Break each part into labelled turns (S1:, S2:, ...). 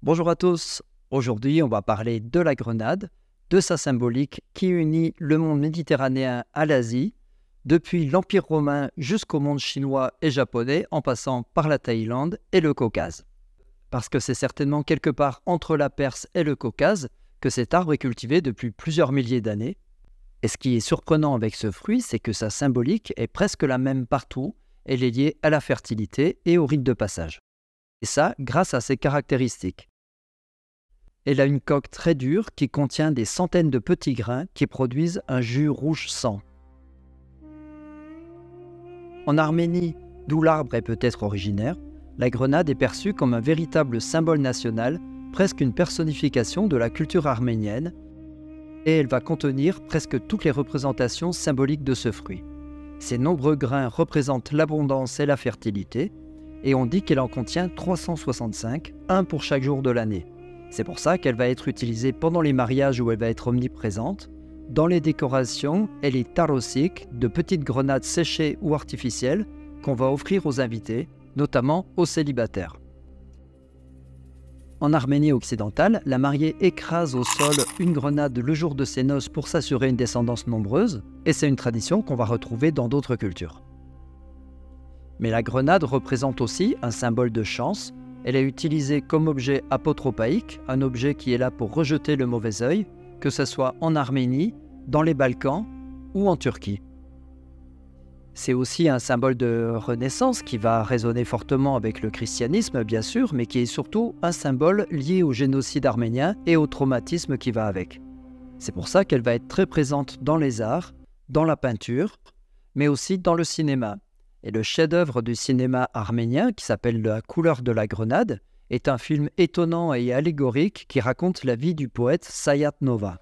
S1: Bonjour à tous, aujourd'hui on va parler de la grenade, de sa symbolique qui unit le monde méditerranéen à l'Asie, depuis l'Empire romain jusqu'au monde chinois et japonais en passant par la Thaïlande et le Caucase. Parce que c'est certainement quelque part entre la Perse et le Caucase que cet arbre est cultivé depuis plusieurs milliers d'années. Et ce qui est surprenant avec ce fruit, c'est que sa symbolique est presque la même partout, elle est liée à la fertilité et au rite de passage. Et ça, grâce à ses caractéristiques. Elle a une coque très dure qui contient des centaines de petits grains qui produisent un jus rouge sang. En Arménie, d'où l'arbre est peut-être originaire, la grenade est perçue comme un véritable symbole national, presque une personnification de la culture arménienne, et elle va contenir presque toutes les représentations symboliques de ce fruit. Ces nombreux grains représentent l'abondance et la fertilité, et on dit qu'elle en contient 365, un pour chaque jour de l'année. C'est pour ça qu'elle va être utilisée pendant les mariages où elle va être omniprésente. Dans les décorations, elle est tarosique, de petites grenades séchées ou artificielles qu'on va offrir aux invités, notamment aux célibataires. En Arménie occidentale, la mariée écrase au sol une grenade le jour de ses noces pour s'assurer une descendance nombreuse, et c'est une tradition qu'on va retrouver dans d'autres cultures. Mais la grenade représente aussi un symbole de chance. Elle est utilisée comme objet apotropaïque, un objet qui est là pour rejeter le mauvais œil, que ce soit en Arménie, dans les Balkans ou en Turquie. C'est aussi un symbole de renaissance qui va résonner fortement avec le christianisme, bien sûr, mais qui est surtout un symbole lié au génocide arménien et au traumatisme qui va avec. C'est pour ça qu'elle va être très présente dans les arts, dans la peinture, mais aussi dans le cinéma. Et le chef-d'œuvre du cinéma arménien, qui s'appelle La couleur de la grenade, est un film étonnant et allégorique qui raconte la vie du poète Sayat Nova.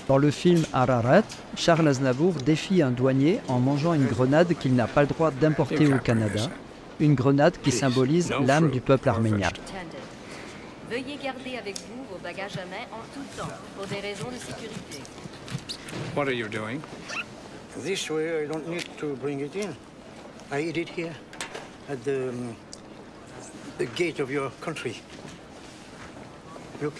S1: Dans le film Ararat, Charles Aznavour défie un douanier en mangeant une grenade qu'il n'a pas le droit d'importer au Canada, une grenade qui symbolise l'âme du peuple arménien.
S2: Veuillez garder avec vous vos bagages à main en tout temps, pour des raisons de sécurité.
S3: What are you doing?
S4: This way I don't need to bring it in. I eat it here at the gate of your country. Look.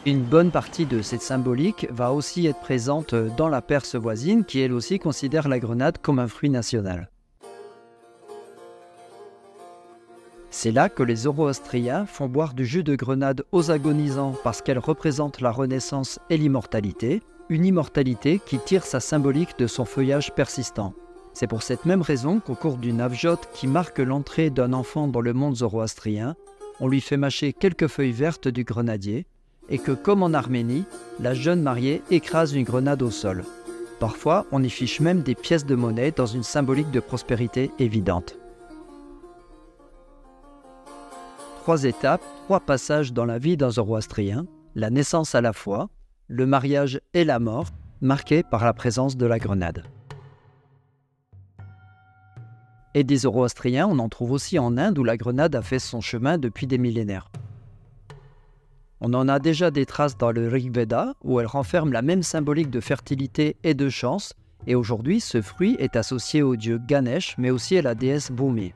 S1: Une bonne partie de cette symbolique va aussi être présente dans la Perse voisine qui elle aussi considère la grenade comme un fruit national. C'est là que les Zoroastriens font boire du jus de grenade aux agonisants parce qu'elle représente la renaissance et l'immortalité, une immortalité qui tire sa symbolique de son feuillage persistant. C'est pour cette même raison qu'au cours d'une avjot qui marque l'entrée d'un enfant dans le monde zoroastrien, on lui fait mâcher quelques feuilles vertes du grenadier et que, comme en Arménie, la jeune mariée écrase une grenade au sol. Parfois, on y fiche même des pièces de monnaie dans une symbolique de prospérité évidente. 3 étapes, 3 passages dans la vie d'un zoroastrien, la naissance à la fois, le mariage et la mort, marqués par la présence de la grenade. Et des zoroastriens, on en trouve aussi en Inde où la grenade a fait son chemin depuis des millénaires. On en a déjà des traces dans le Rig Veda où elle renferme la même symbolique de fertilité et de chance, et aujourd'hui ce fruit est associé au dieu Ganesh mais aussi à la déesse Bhumi.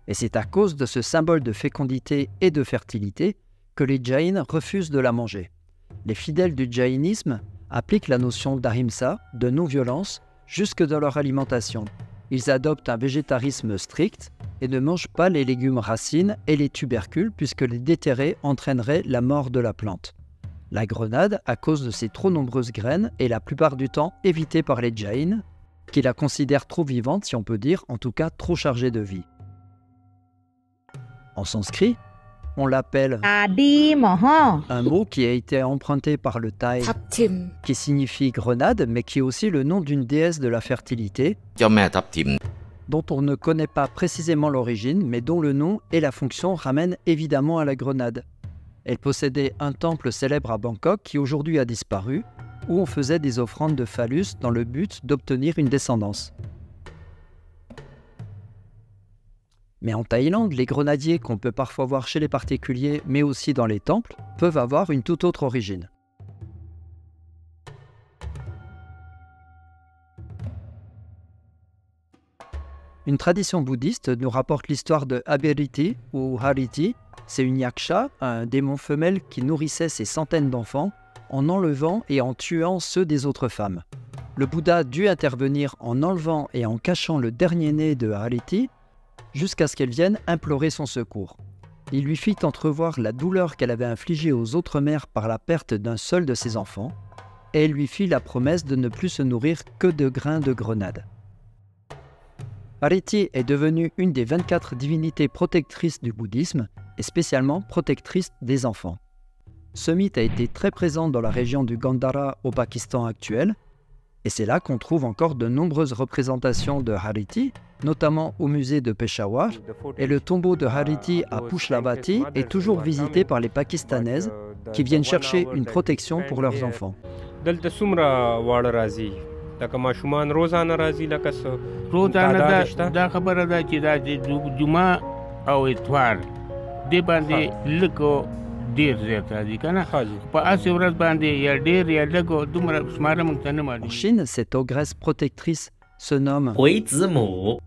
S1: Et c'est à cause de ce symbole de fécondité et de fertilité que les Jains refusent de la manger. Les fidèles du jaïnisme appliquent la notion d'ahimsa, de non-violence, jusque dans leur alimentation. Ils adoptent un végétarisme strict et ne mangent pas les légumes racines et les tubercules puisque les déterrer entraînerait la mort de la plante. La grenade, à cause de ses trop nombreuses graines, est la plupart du temps évitée par les Jains, qui la considèrent trop vivante, si on peut dire, en tout cas trop chargée de vie. En sanskrit, on l'appelle un mot qui a été emprunté par le thaï, qui signifie grenade, mais qui est aussi le nom d'une déesse de la fertilité, dont on ne connaît pas précisément l'origine, mais dont le nom et la fonction ramènent évidemment à la grenade. Elle possédait un temple célèbre à Bangkok qui aujourd'hui a disparu, où on faisait des offrandes de phallus dans le but d'obtenir une descendance. Mais en Thaïlande, les grenadiers qu'on peut parfois voir chez les particuliers, mais aussi dans les temples, peuvent avoir une toute autre origine. Une tradition bouddhiste nous rapporte l'histoire de Abhiriti ou Hariti. C'est une yaksha, un démon femelle qui nourrissait ses centaines d'enfants en enlevant et en tuant ceux des autres femmes. Le Bouddha dut intervenir en enlevant et en cachant le dernier-né de Hariti jusqu'à ce qu'elle vienne implorer son secours. Il lui fit entrevoir la douleur qu'elle avait infligée aux autres mères par la perte d'un seul de ses enfants, et lui fit la promesse de ne plus se nourrir que de grains de grenade. Hariti est devenue une des 24 divinités protectrices du bouddhisme, et spécialement protectrice des enfants. Ce mythe a été très présent dans la région du Gandhara au Pakistan actuel, et c'est là qu'on trouve encore de nombreuses représentations de Hariti, notamment au musée de Peshawar, et le tombeau de Hariti à Pushlavati est toujours visité par les Pakistanaises qui viennent chercher une protection pour leurs enfants. En Chine, cette ogresse protectrice se nomme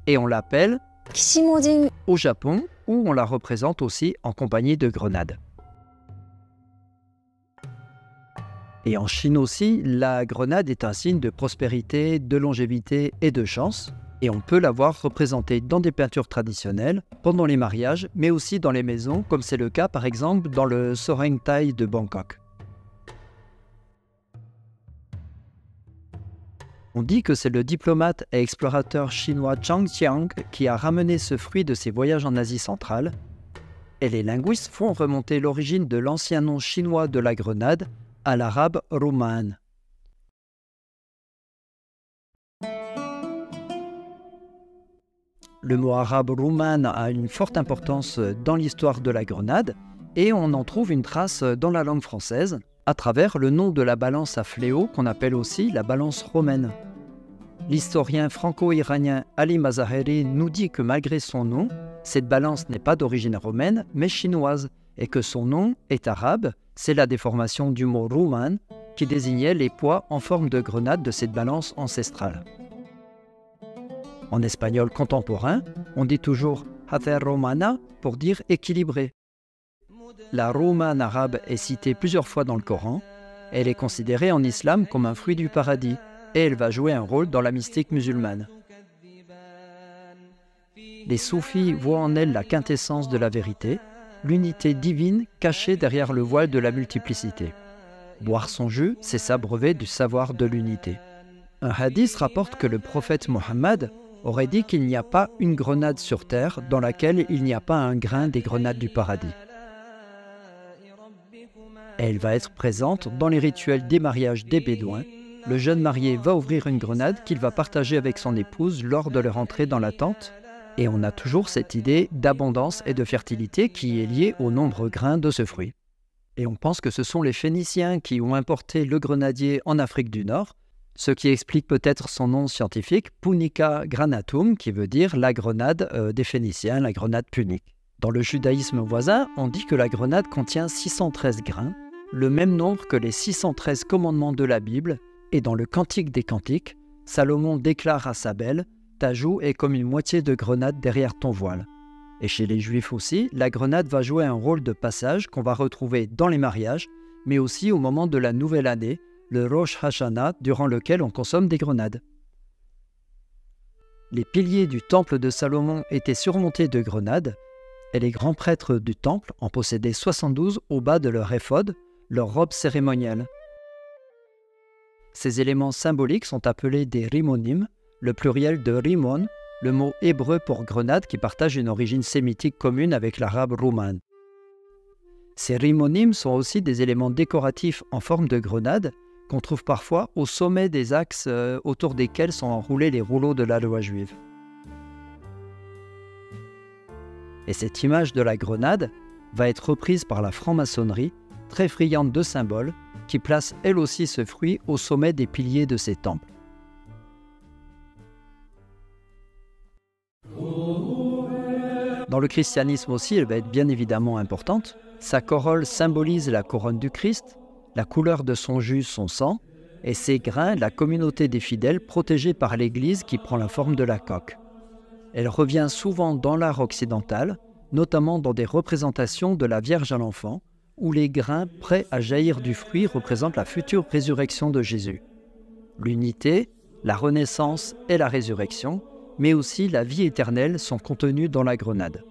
S1: et on l'appelle au Japon, où on la représente aussi en compagnie de grenades. Et en Chine aussi, la grenade est un signe de prospérité, de longévité et de chance. Et on peut la voir représentée dans des peintures traditionnelles, pendant les mariages, mais aussi dans les maisons, comme c'est le cas par exemple dans le Soreng Thai de Bangkok. On dit que c'est le diplomate et explorateur chinois Zhang Qiang qui a ramené ce fruit de ses voyages en Asie centrale, et les linguistes font remonter l'origine de l'ancien nom chinois de la grenade à l'arabe rumman. Le mot arabe rumman a une forte importance dans l'histoire de la grenade et on en trouve une trace dans la langue française à travers le nom de la balance à fléau qu'on appelle aussi la balance romaine. L'historien franco-iranien Ali Mazaheri nous dit que malgré son nom, cette balance n'est pas d'origine romaine mais chinoise et que son nom est arabe, c'est la déformation du mot rumman qui désignait les poids en forme de grenade de cette balance ancestrale. En espagnol contemporain, on dit toujours hacer romana pour dire équilibré. La rumman arabe est citée plusieurs fois dans le Coran. Elle est considérée en islam comme un fruit du paradis et elle va jouer un rôle dans la mystique musulmane. Les soufis voient en elle la quintessence de la vérité, l'unité divine cachée derrière le voile de la multiplicité. Boire son jus, c'est s'abreuver du savoir de l'unité. Un hadith rapporte que le prophète Mohammed aurait dit qu'il n'y a pas une grenade sur terre dans laquelle il n'y a pas un grain des grenades du paradis. Elle va être présente dans les rituels des mariages des Bédouins. Le jeune marié va ouvrir une grenade qu'il va partager avec son épouse lors de leur entrée dans la tente. Et on a toujours cette idée d'abondance et de fertilité qui est liée au nombre grains de ce fruit. Et on pense que ce sont les Phéniciens qui ont importé le grenadier en Afrique du Nord, ce qui explique peut-être son nom scientifique, Punica granatum, qui veut dire la grenade des Phéniciens, la grenade punique. Dans le judaïsme voisin, on dit que la grenade contient 613 grains, le même nombre que les 613 commandements de la Bible, et dans le Cantique des Cantiques, Salomon déclare à sa belle « Ta joue est comme une moitié de grenade derrière ton voile ». Et chez les Juifs aussi, la grenade va jouer un rôle de passage qu'on va retrouver dans les mariages, mais aussi au moment de la nouvelle année, le Rosh Hashanah, durant lequel on consomme des grenades. Les piliers du temple de Salomon étaient surmontés de grenades, et les grands prêtres du temple en possédaient 72 au bas de leur éphod, leur robe cérémonielle. Ces éléments symboliques sont appelés des rimonim, le pluriel de rimon, le mot hébreu pour grenade qui partage une origine sémitique commune avec l'arabe rumman. Ces rimonim sont aussi des éléments décoratifs en forme de grenade qu'on trouve parfois au sommet des axes autour desquels sont enroulés les rouleaux de la loi juive. Et cette image de la grenade va être reprise par la franc-maçonnerie, très friande de symboles, qui place elle aussi ce fruit au sommet des piliers de ses temples. Dans le christianisme aussi, elle va être bien évidemment importante. Sa corolle symbolise la couronne du Christ, la couleur de son jus, son sang, et ses grains, la communauté des fidèles protégée par l'Église qui prend la forme de la coque. Elle revient souvent dans l'art occidental, notamment dans des représentations de la Vierge à l'enfant, où les grains prêts à jaillir du fruit représentent la future résurrection de Jésus. L'unité, la renaissance et la résurrection, mais aussi la vie éternelle sont contenus dans la grenade.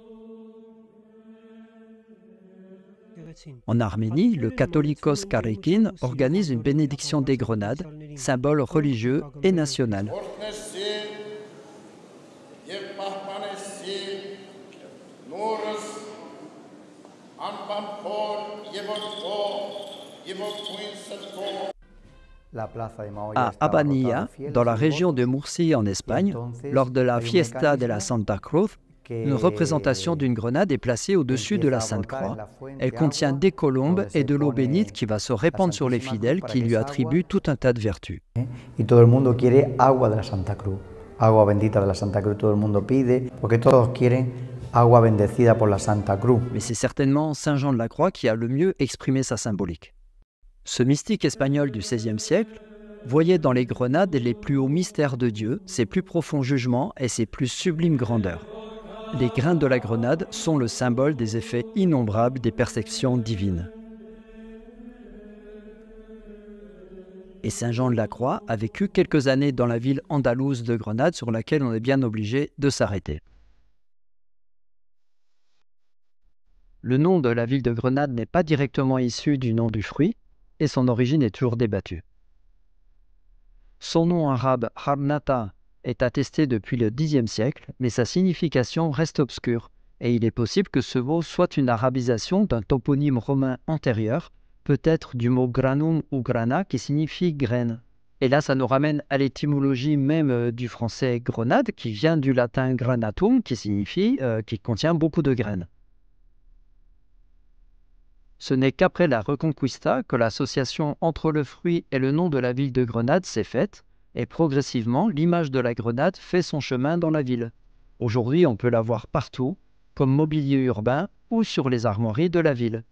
S1: En Arménie, le Catholicos Karekin organise une bénédiction des grenades, symbole religieux et national. À Abanilla, dans la région de Murcie en Espagne, lors de la Fiesta de la Santa Cruz, une représentation d'une grenade est placée au-dessus de la Sainte Croix. Elle contient des colombes et de l'eau bénite qui va se répandre sur les fidèles qui lui attribuent tout un tas de vertus.
S5: Y todo el mundo quiere agua de la Santa Cruz, agua bendita de la Santa Cruz, todo el mundo pide, porque todos quieren agua bendecida por la Santa Cruz.
S1: Mais c'est certainement Saint Jean de la Croix qui a le mieux exprimé sa symbolique. Ce mystique espagnol du XVIe siècle voyait dans les grenades les plus hauts mystères de Dieu, ses plus profonds jugements et ses plus sublimes grandeurs. Les grains de la grenade sont le symbole des effets innombrables des perceptions divines. Et Saint Jean de la Croix a vécu quelques années dans la ville andalouse de Grenade sur laquelle on est bien obligé de s'arrêter. Le nom de la ville de Grenade n'est pas directement issu du nom du fruit et son origine est toujours débattue. Son nom arabe Harnata est attesté depuis le Xe siècle, mais sa signification reste obscure, et il est possible que ce mot soit une arabisation d'un toponyme romain antérieur, peut-être du mot granum ou grana qui signifie graine. Et là, ça nous ramène à l'étymologie même du français grenade, qui vient du latin granatum, qui signifie qui contient beaucoup de graines. Ce n'est qu'après la Reconquista que l'association entre le fruit et le nom de la ville de Grenade s'est faite, et progressivement, l'image de la grenade fait son chemin dans la ville. Aujourd'hui, on peut la voir partout, comme mobilier urbain ou sur les armoiries de la ville.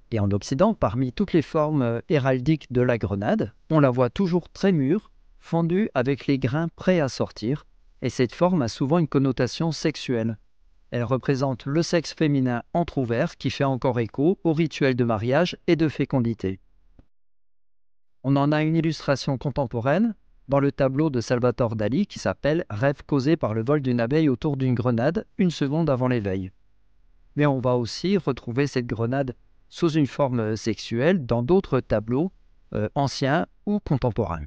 S1: Et en Occident, parmi toutes les formes héraldiques de la grenade, on la voit toujours très mûre, fendue avec les grains prêts à sortir, et cette forme a souvent une connotation sexuelle. Elle représente le sexe féminin entrouvert qui fait encore écho au rituel de mariage et de fécondité. On en a une illustration contemporaine dans le tableau de Salvatore Dali qui s'appelle « Rêve causé par le vol d'une abeille autour d'une grenade, une seconde avant l'éveil ». Mais on va aussi retrouver cette grenade sous une forme sexuelle dans d'autres tableaux anciens ou contemporains.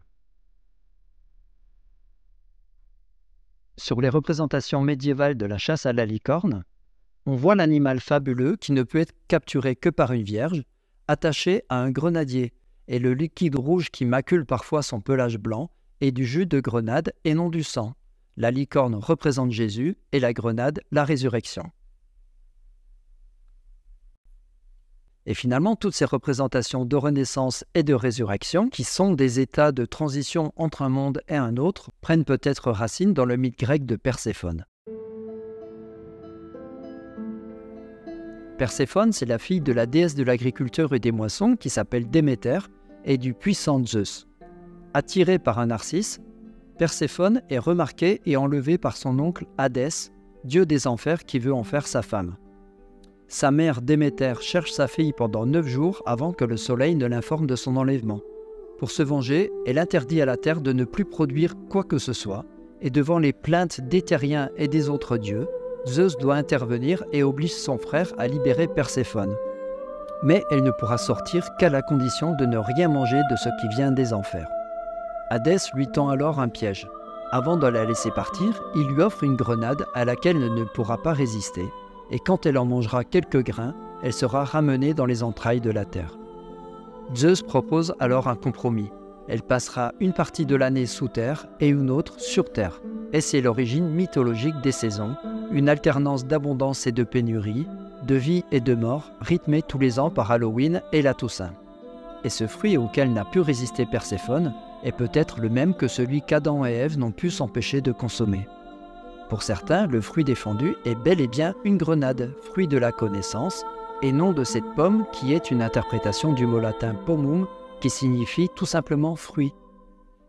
S1: Sur les représentations médiévales de la chasse à la licorne, on voit l'animal fabuleux qui ne peut être capturé que par une vierge, attaché à un grenadier, et le liquide rouge qui macule parfois son pelage blanc est du jus de grenade et non du sang. La licorne représente Jésus et la grenade la résurrection. Et finalement, toutes ces représentations de renaissance et de résurrection, qui sont des états de transition entre un monde et un autre, prennent peut-être racine dans le mythe grec de Perséphone. Perséphone, c'est la fille de la déesse de l'agriculture et des moissons qui s'appelle Déméter et du puissant Zeus. Attirée par un Narcisse, Perséphone est remarquée et enlevée par son oncle Hadès, dieu des enfers qui veut en faire sa femme. Sa mère Déméter cherche sa fille pendant 9 jours avant que le soleil ne l'informe de son enlèvement. Pour se venger, elle interdit à la terre de ne plus produire quoi que ce soit, et devant les plaintes des terriens et des autres dieux, Zeus doit intervenir et oblige son frère à libérer Perséphone. Mais elle ne pourra sortir qu'à la condition de ne rien manger de ce qui vient des enfers. Hadès lui tend alors un piège. Avant de la laisser partir, il lui offre une grenade à laquelle elle ne pourra pas résister, et quand elle en mangera quelques grains, elle sera ramenée dans les entrailles de la terre. Zeus propose alors un compromis. Elle passera une partie de l'année sous terre et une autre sur terre. Et c'est l'origine mythologique des saisons, une alternance d'abondance et de pénurie, de vie et de mort, rythmée tous les ans par Halloween et la Toussaint. Et ce fruit auquel n'a pu résister Perséphone est peut-être le même que celui qu'Adam et Ève n'ont pu s'empêcher de consommer. Pour certains, le fruit défendu est bel et bien une grenade, fruit de la connaissance, et non de cette pomme qui est une interprétation du mot latin pomum, qui signifie tout simplement fruit.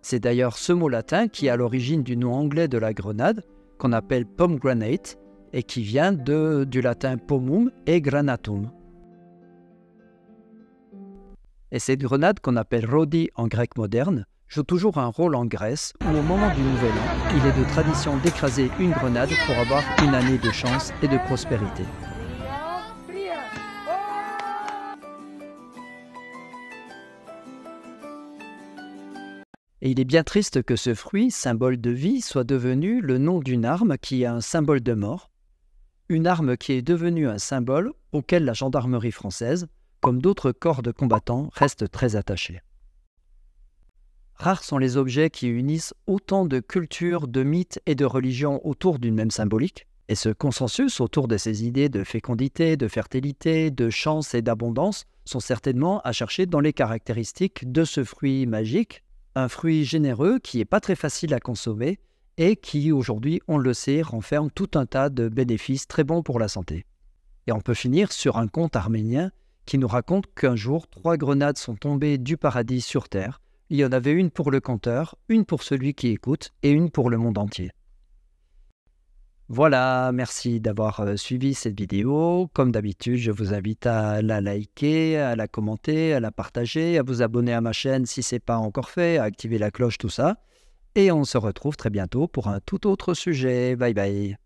S1: C'est d'ailleurs ce mot latin qui est à l'origine du nom anglais de la grenade, qu'on appelle pomegranate, et qui vient du latin pomum et granatum. Et cette grenade qu'on appelle rodi en grec moderne joue toujours un rôle en Grèce où au moment du Nouvel An, il est de tradition d'écraser une grenade pour avoir une année de chance et de prospérité. Et il est bien triste que ce fruit, symbole de vie, soit devenu le nom d'une arme qui est un symbole de mort. Une arme qui est devenue un symbole auquel la gendarmerie française, comme d'autres corps de combattants, reste très attachée. Rares sont les objets qui unissent autant de cultures, de mythes et de religions autour d'une même symbolique, et ce consensus autour de ces idées de fécondité, de fertilité, de chance et d'abondance sont certainement à chercher dans les caractéristiques de ce fruit magique, un fruit généreux qui n'est pas très facile à consommer et qui, aujourd'hui, on le sait, renferme tout un tas de bénéfices très bons pour la santé. Et on peut finir sur un conte arménien qui nous raconte qu'un jour, 3 grenades sont tombées du paradis sur terre. Il y en avait une pour le conteur, une pour celui qui écoute et une pour le monde entier. Voilà, merci d'avoir suivi cette vidéo. Comme d'habitude, je vous invite à la liker, à la commenter, à la partager, à vous abonner à ma chaîne si ce n'est pas encore fait, à activer la cloche, tout ça. Et on se retrouve très bientôt pour un tout autre sujet. Bye bye.